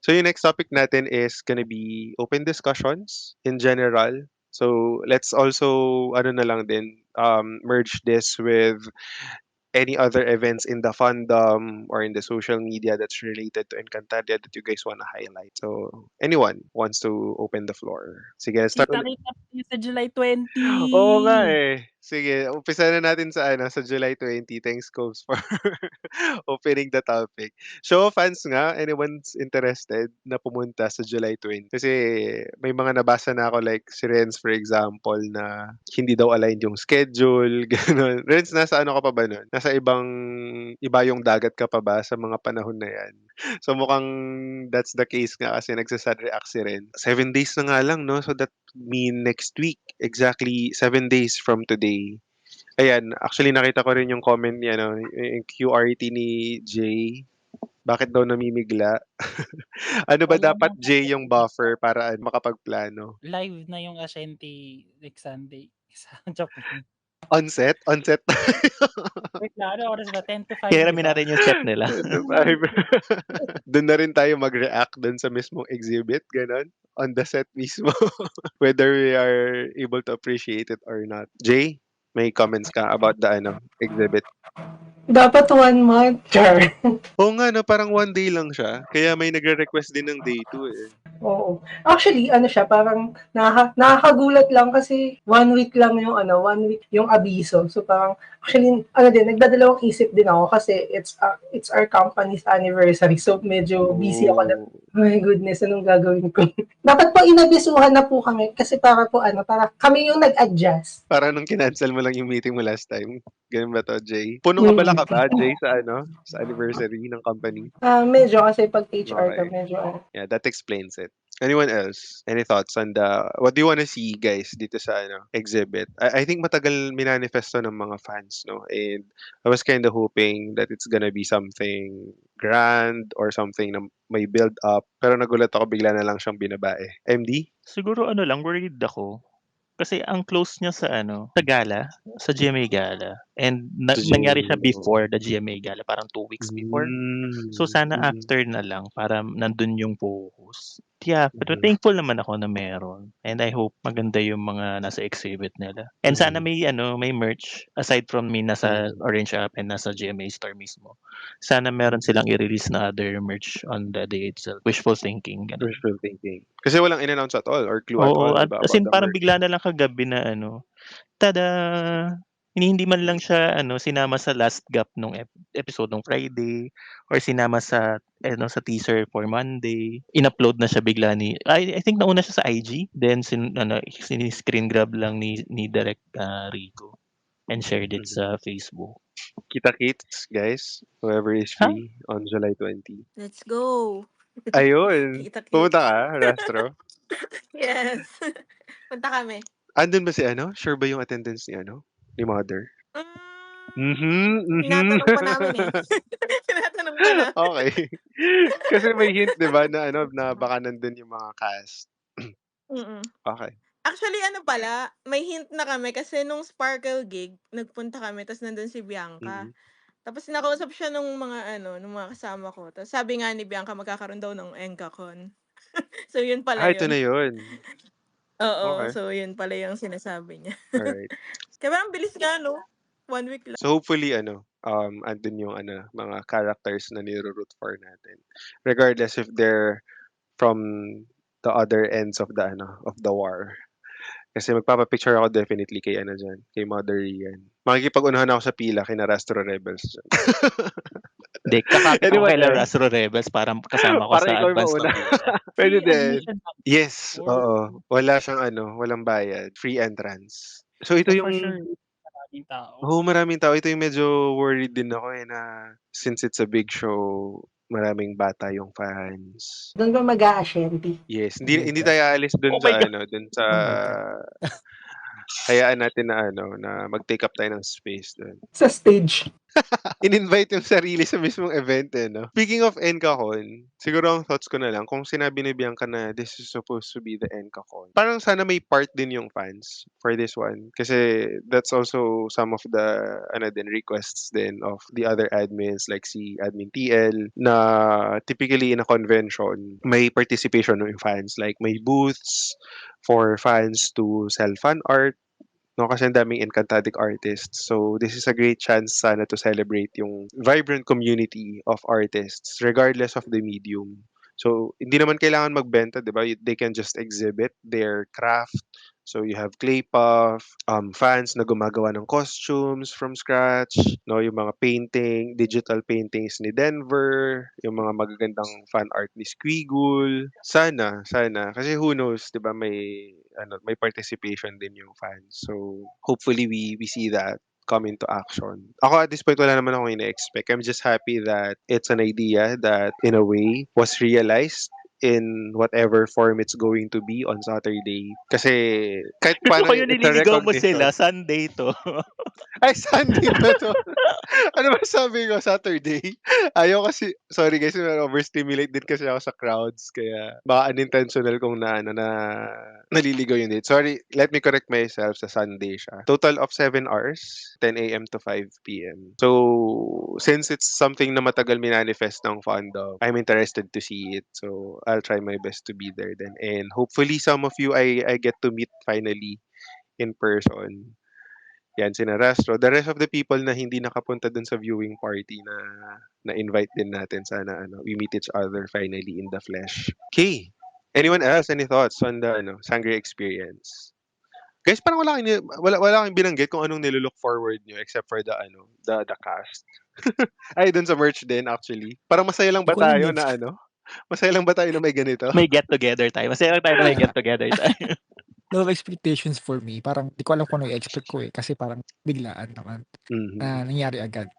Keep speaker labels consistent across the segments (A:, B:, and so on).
A: So yung next topic natin is gonna be open discussions in general. So let's also ano na lang din merge this with any other events in the fandom or in the social media that's related to Encantadia that you guys wanna highlight. So anyone wants to open the floor? Sige, start ulit.
B: Kita-kita tayo sa July 20.
A: Oo nga, eh. Sige, umpisa na natin sa ano, sa July 20. Thanks, Cobes, for opening the topic. Show of hands nga, anyone's interested na pumunta sa July 20. Kasi may mga nabasa na ako like si Renz, for example, na hindi daw aligned yung schedule, gano'n. Renz, nasa ano ka pa ba nun? Nasa ibayong dagat ka pa ba sa mga panahon na yan? So mukhang that's the case nga kasi nagsa-sad react si Ren. 7 days na nga lang 'no, so that mean next week, exactly 7 days from today. Ayan, actually nakita ko rin yung comment ni ano, yung QRT ni Jay, bakit daw namimigla? Ano ba
B: Wala
A: dapat
B: nang
A: Jay yung buffer para makapagplano?
B: live na yung Ashanti next Sunday sa Japan.
A: Onset? Onset
B: Wait lang, ano oras ba? 10 to 5, 'di
C: Hiramin
B: ba?
C: natin yung chef nila.
A: 10 to 5. Dun na rin tayo mag-react dun sa mismong exhibit, gano'n? On the set mismo, whether we are able to appreciate it or not. Jay, may comments ka about the ano, exhibit?
D: Dapat 1 month. Char.
A: Oo nga 'no, parang 1 day lang siya, kaya may nagre-request din ng day 2, eh.
D: Oo. Actually, ano siya, parang nakakagulat lang kasi 1 week lang yung 1 week yung abiso. So parang, actually, nagdadalawang isip din ako kasi it's our company's anniversary. So medyo busy ako na,
A: Oh,
D: oh my goodness, anong gagawin ko? Dapat po inabisuhan na po kami kasi para kami yung nag-adjust.
A: parang nung kinancel mo lang yung meeting mo last time, gano'n ba 'to, Jay? Punong-abala ka ba, Jay, sa ano, sa anniversary ng company?
D: Medyo kasi pag HR ka,
A: Okay.
D: medyo
A: Yeah, that explains it. Anyone else? Any thoughts on what do you wanna see guys dito sa ano, exhibit? I think matagal minanifesto ng mga fans 'no, and I was kinda hoping that it's gonna be something grand or something na may build up, pero nagulat ako bigla na lang siyang binabae. MD?
C: Siguro ano lang, worried ako. Kasi ang close niya sa ano, sa gala, sa GMA Gala. And
A: Sa
C: nangyari
A: Jamie,
C: siya
A: oo.
C: before the GMA Gala, parang 2 weeks before. So sana
A: Mm.
C: after na lang para nandun yung focus. Yeah, pero
A: Mhm.
C: thankful naman ako na meron. And I hope maganda yung mga nasa exhibit nila. And sana
A: Mhm.
C: may ano, may merch aside from me nasa
A: Mhm.
C: Orange App and nasa GMA store mismo. Sana meron silang i-release na other merch on the day itself. Wishful thinking, ganun.
A: Wishful thinking. Kasi walang in-announce at all or clue at
C: Oo,
A: all, 'di
C: at
A: ba,
C: as
A: about
C: in
A: the
C: parang
A: merch?
C: bigla na lang kagabi na ano, tada! Hindi man lang siya ano, sinama sa last gap nung episode nung Friday or sinama sa ano, sa teaser for Monday. In-upload na siya bigla ni I think nauna siya sa IG, then screen grab lang ni Direk, Rico and shared it
A: Mhm.
C: sa Facebook.
A: Kita-kits, guys, whoever is
C: Ha?
A: free on July 20.
E: Let's go.
A: Ayun, pumunta
E: Kita-kits.
A: ka, Rastro?
E: Yes. Punta kami.
A: Andun ba si ano, sure ba yung attendance ni ano, ni mother? Mhm, mhm.
E: Tinatanong pa namin eh. Tinatanong pa na.
A: Okey. Kasi may hint 'di ba na ano, na baka nandun yung mga cast.
E: Mm.
A: Okey.
E: Actually ano pala, may hint na kami kasi nung Sparkle gig, nagpunta kami ta's nandun si Bianca.
A: Mhm.
E: Tapos nakausap siya nung mga ano, nung mga kasama ko. Tapos sabi nga ni Bianca magkakaroon daw ng ENCACon. So yun pala
A: Ito na
E: yun.
A: yun.
E: Oo,
A: Okey,
E: so yun pala yung sinasabi niya.
A: alright.
E: Kaya parang bilis nga 'no, 1 week lang.
A: So hopefully ano, andun yung ano, mga characters na niro-root for natin. Regardless if they're from the other ends of the ano, of the war. Kasi magpapa-picture ako definitely kay ano diyan, kay Mother Rian. Makikipag-unahan ako sa pila kina Rastro Rebels diyan.
C: Hindi, kakapit ako
A: Anyone
C: kaila
A: else?
C: Rastro Rebels para kasama ko
A: Para
C: sa
A: ikaw yung
C: advance
A: mauna.
C: pag-uuna.
A: Puwede
B: Free
A: din.
B: admission lang
A: Yes,
B: or
A: oo. Wala siyang ano, walang bayad, free entrance. So ito
B: so for
A: yung
B: sure maraming tao.
A: oo, maraming tao. Ito yung medyo worried din ako, eh, na since it's a big show, maraming bata yung fans.
D: doon ba mag-a-Ashanti?
A: Yes,
D: Oh
A: hindi
D: my
A: hindi
D: God.
A: tayo aalis dun
C: Oh my
A: sa
C: God!
A: ano, dun sa
D: Oh my God.
A: hayaan natin na na mag-take up tayo ng space dun.
D: Sa stage.
A: In-invite yung sarili sa mismong event, eh, 'no? Speaking of ENCACON, siguro ang thoughts ko na lang kung sinabi ni Bianca na this is supposed to be the ENCACON, parang sana may part din yung fans for this one. Kasi that's also some of the requests din of the other admins like si Admin TL na typically in a convention, may participation ng fans. Like may booths for fans to sell fan art, no, kasi ang daming Encantadic artists. So, this is a great chance sana to celebrate yung vibrant community of artists regardless of the medium. So, hindi naman kailangan magbenta, 'di ba? They can just exhibit their craft. So, you have clay puff, fans na gumagawa ng costumes from scratch, no, yung mga digital paintings ni Denver, yung mga magagandang fan art ni Squiggle. Sana, sana. Kasi who knows, 'di ba, may participation din yung fans. So, hopefully we see that come into action. Ako at this point wala naman akong ina-expect. I'm just happy that it's an idea that in a way was realized in whatever form it's going to be on Saturday. Kasi kahit
C: Gusto
A: paano
C: ko yung
A: it's a
C: nililigaw mo
A: recognition.
C: sila, Sunday to.
A: Ay, Sunday na to. Ano ba sabi ko? Saturday? Ayaw kasi, sorry guys, overstimulate din kasi ako sa crowds. Kaya baka unintentional kong naliligaw yung date. Sorry, let me correct myself, sa Sunday siya. Total of 7 hours, 10 a.m. to 5 p.m. So, since it's something na matagal minanifest ng fandom, I'm interested to see it. So, I'll try my best to be there then. And hopefully some of you I get to meet finally in person. Yan, sina Rastro. The rest of the people na hindi nakapunta dun sa viewing party na invite din natin. Sana we meet each other finally in the flesh. Okay. Anyone else? Any thoughts on the Sangria experience? Guys, parang wala kang binanggit kung anong nilook forward nyo except for the cast. Ay, dun sa merch din actually. Parang masaya lang ba
B: Ako
A: tayo
B: yun,
A: na masaya lang ba tayo na may ganito?
C: May get together tayo. Masaya lang tayo na may get together tayo.
B: low expectations for me. Parang di ko alam kung ano i-expect ko eh. Kasi parang biglaan naman na
A: Mhm.
B: nangyari agad.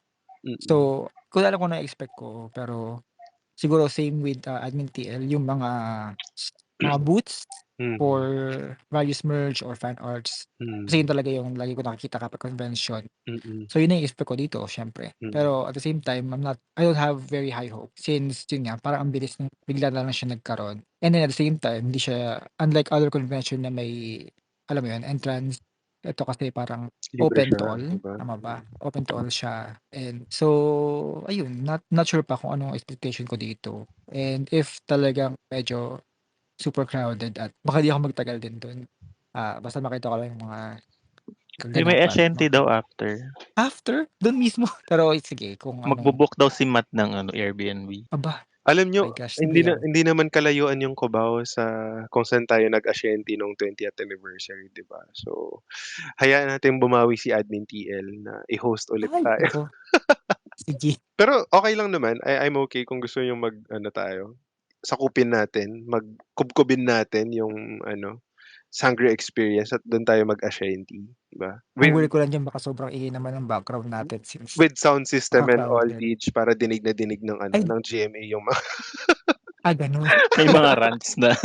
A: Mm.
B: So, ko alam kung ano i-expect ko. Pero siguro same with Admin TL, yung mga booths for various merch or fan arts. Kasi yun talaga yung lagi ko nakikita kapag convention.
A: Mm.
B: So yun yung expect ko dito, syempre.
A: Mm.
B: Pero at the same time, I don't have very high hope. Since yun nga, parang ang bilis bigla na lang siya nagkaroon. And then at the same time, hindi siya, unlike other convention na may, alam mo yun, entrance, ito kasi parang
A: Libre
B: open to
A: siya,
B: all.
A: diba?
B: Tama ba? Open to all siya. And so, ayun, not sure pa kung anong expectation ko dito. And if talagang medyo super crowded at baka di ako magtagal din dun. Basta makita ko lang yung mga
C: May
B: kaganapan.
C: Ashanti
B: No?
C: daw after.
B: After? Dun mismo? Pero sige, kung
C: Magbo-book daw si Matt ng Airbnb.
B: Aba,
A: Alam nyo,
B: my gosh,
A: hindi
B: hindi yan.
A: hindi naman kalayuan yung Cubao sa kung saan tayo nag-Ashanti nung 20th anniversary, 'di ba? So, hayaan natin bumawi si Admin TL na i-host ulit
B: Ay,
A: tayo.
B: nako. Sige.
A: Pero okay lang naman. I'm okay kung gusto niyo tayo, sakupin natin, magkubkubin natin yung Sangria experience at dun tayo mag-Ashanti, 'di ba?
B: Ang worry ko lang dyan, baka sobrang ingay naman ng background natin since
A: With sound system and all,
B: crowded.
A: Deej, para dinig na dinig ng
B: Ay.
A: ng GMA yung mga
B: Ganun.
C: May mga rants na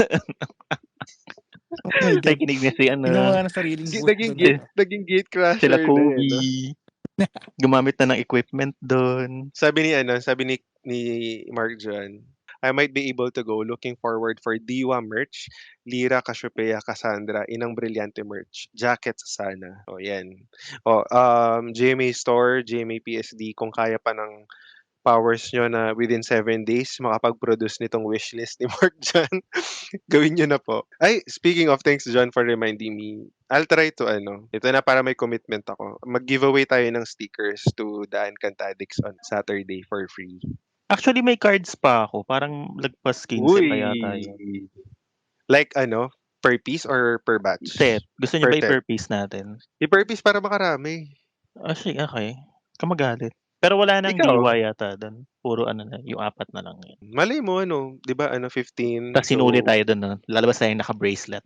B: Oh my God.
C: nakikinig na si
B: Tingnan mo nga ng sariling booth
A: naging
B: doon.
A: naging gate crasher
C: sila
A: na
C: Kobe. Gumamit na ng equipment doon.
A: Sabi ni Mark John, I might be able to go. Looking forward for Diwa merch, Lira, Cassiopeia, Cassandra, Inang Brilyante merch, jackets sana. O yan. GMA Store, GMA PSD, kung kaya pa ng powers nyo na within 7 days makapag-produce nitong wishlist ni Mark John, gawin nyo na po. Ay, speaking of, thanks John for reminding me. I'll try to ito na para may commitment ako. Mag-giveaway tayo ng stickers to the Encantadics on Saturday for free.
C: Actually, may cards pa ako. Parang lagpas 15 pa yata yun.
A: Like per piece or per batch?
C: Set. Gusto niyo ba
A: set.
C: i-per piece natin?
A: I-per piece para makarami.
C: Sige, okay. Kamagalit. Pero wala nang
A: Ikaw?
C: diwa yata doon. Puro na, yung 4 na lang yun.
A: Malay mo 'di ba 15.
C: Tapos sinuli tayo doon, no? Lalabas tayo naka-bracelet.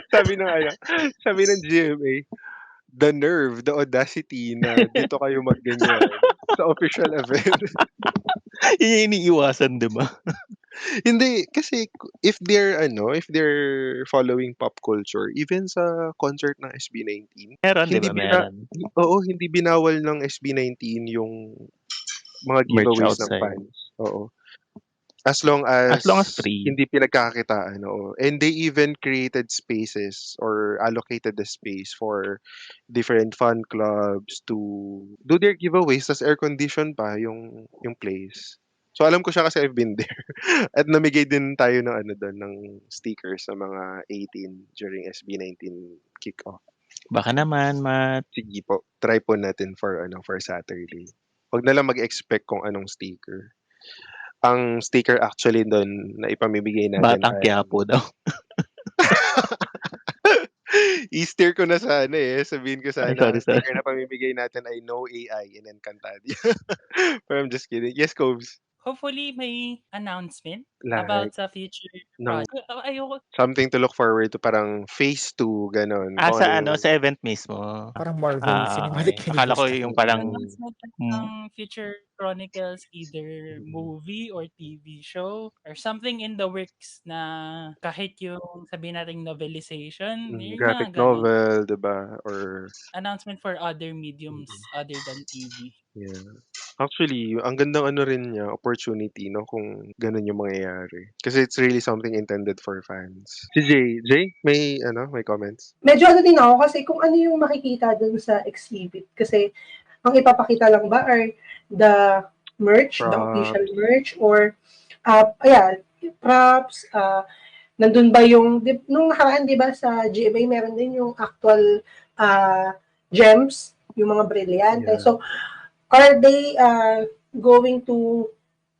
A: sabi ng GMA, the nerve, the audacity na dito kayo magganyan sa official event.
C: Yun yung iniiwasan, di ba?
A: Hindi, kasi if they're following pop culture, even sa concert ng SB19,
C: Meron, 'di
A: hindi
C: ba?
A: bina
C: Meron.
A: oo, hindi binawal ng SB19 yung mga
C: Merch
A: giveaways ng
C: outside.
A: fans, oo. As long
C: As long as
A: as
C: free.
A: hindi pinagkakakitaan, oo. And they even created spaces or allocated the space for different fan clubs to do their giveaways tas air condition pa yung place. So, alam ko siya kasi I've been there at namigay din tayo ng ano dun, ng stickers sa mga 18 during SB19 kickoff.
C: Baka naman
A: Sige po, try po natin for Saturday. 'Wag na lang mag-expect kung anong sticker. Ang sticker actually dun na ipamimigay natin
C: Batang
A: ay
C: Quiapo daw.
A: i-steer ko na sana, sabihin ko
C: Ay,
A: sana
C: sorry,
A: ang
C: sorry.
A: sticker na pamimigay natin ay "No AI in Encantadia." But I'm just kidding. Yes, Cobes?
F: Hopefully may announcement
A: Like
F: about sa future
A: ng
F: ayoko
A: something to look forward to, parang phase 2 gano'n,
C: Ah,
A: kung ano
C: sa
A: yung
C: sa event mismo.
B: Parang Marvel
C: Ah,
B: Cinematic
C: okey. Akala ko
B: Universe
C: yung
B: style.
C: parang
F: announcement
C: hmm,
F: ng future Chronicles, either movie or TV show or something in the works na kahit yung sabihin nating novelization, yung mga
A: graphic
F: gano'n.
A: novel, 'di ba? Or
F: Announcement for other mediums other than TV.
A: yeah. Actually, ang gandang ano rin niya, opportunity 'no, kung gano'n yung mangyayari. Kasi it's really something intended for fans. Si Jay, may comments?
D: Medyo ano din ako kasi kung ano yung makikita dun sa exhibit. Kasi ang ipapakita lang ba are the merch, the official
A: Props.
D: merch, or ayan, props, nandun ba yung, nung nakaraan, di ba, sa GMA, meron din yung actual gems, yung mga brilyante.
A: Yeah.
D: So, are they going to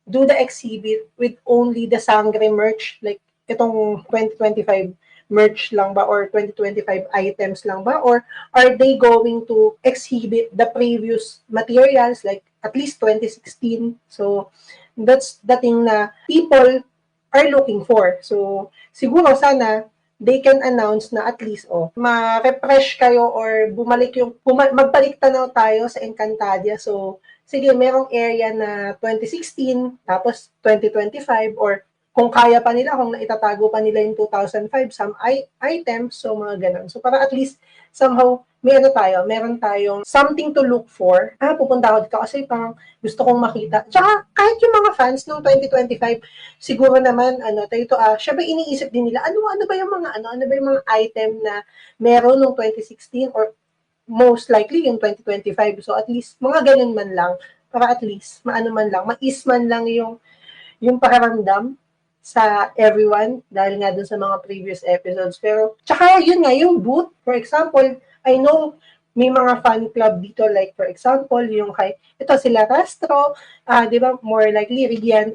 D: do the exhibit with only the Sangre merch, like itong 2025 merch lang ba or 2025 items lang ba, or are they going to exhibit the previous materials like at least 2016? So that's the thing na people are looking for. So siguro sana they can announce na at least ma-refresh kayo or magbalik tanaw tayo sa Encantadia. So sige, merong area na 2016, tapos 2025, or kung kaya pa nila, kung naitatago pa nila yung 2005, some items, so mga ganun. So para at least, somehow, meron tayong something to look for. Pupunta ako dito kasi parang gusto kong makita. Tsaka, kahit yung mga fans ng 2025, siguro naman, syempre iniisip din nila, ano ba yung mga item na meron nung 2016 or most likely yung 2025. So at least mga ganun man lang para at least mais man lang yung pakiramdam sa everyone dahil nga dun sa mga previous episodes. Pero tsaka yun nga yung booth, for example, I know may mga fan club dito like for example yung ito sila Rastro, 'di ba, more likely Rian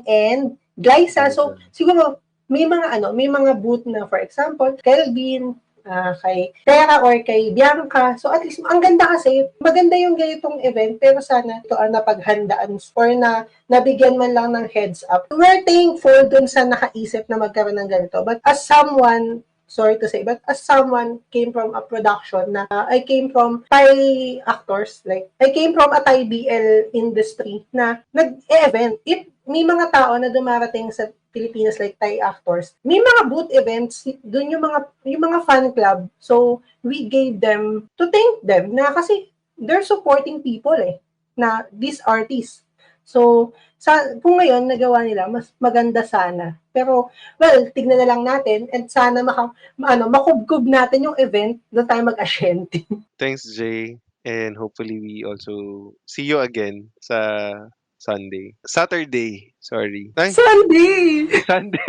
D: and Glyza. So siguro may mga booth na for example Kelvin, kay Tera or kay Bianca. So at least, ang ganda kasi, maganda yung ganitong event, pero sana ito ang napaghandaan or na nabigyan man lang ng heads up. We're thankful dun sa nakaisip na magkaroon ng ganito. But as someone, sorry to say, but as someone came from a production na I came from Thai actors, like I came from a Thai BL industry na nag-event. If may mga tao na dumarating sa Pilipinas like Thai actors, may mga booth events, doon yung mga fan club. So, we gave them to thank them na kasi they're supporting people na these artists. So, kung ngayon nagawa nila, mas maganda sana. Pero, well, tignan na lang natin and sana makubkub natin yung event, doon tayo mag-asyente.
A: Thanks, Jay. And hopefully we also see you again sa Saturday, sorry. Ay,
D: Sunday!
A: Sunday.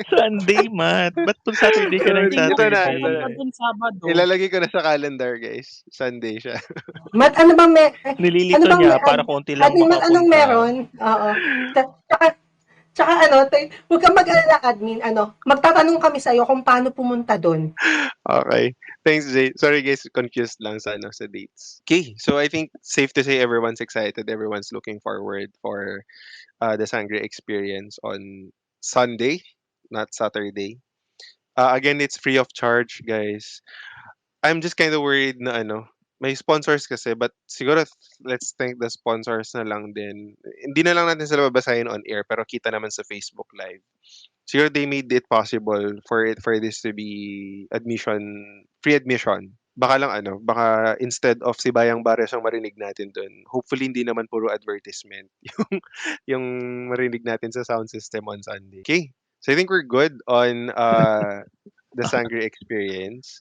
C: Sunday, Matt. Ba't 'pag Saturday ka ng
A: Sorry. Ito na, ito
F: Pumunta
A: na.
F: dun Sabado.
A: Ilalagay ko na sa calendar, guys. Sunday siya.
D: Mat, ano bang
C: Nililito niya para konti lang
D: Mat, anong
C: makapunta.
D: meron? Oo. Tsaka huwag kang mag-alala, admin, magtatanong kami sa'yo kung paano pumunta doon.
A: Okay. Thanks, Jay. Sorry, guys, confused lang sa dates. Okay, so I think safe to say everyone's excited. Everyone's looking forward for the Sangre experience on Sunday, not Saturday. Again, it's free of charge, guys. I'm just kind of worried na may sponsors kasi but siguro let's thank the sponsors na lang din. Hindi na lang natin sila babasahin on air pero kita naman sa Facebook Live. Siguro they made it possible for this to be free admission. Baka lang baka instead of si Bayang Bares ang marinig natin dun, hopefully hindi naman puro advertisement yung marinig natin sa sound system on Sunday. Okay. So I think we're good on the Sangre experience.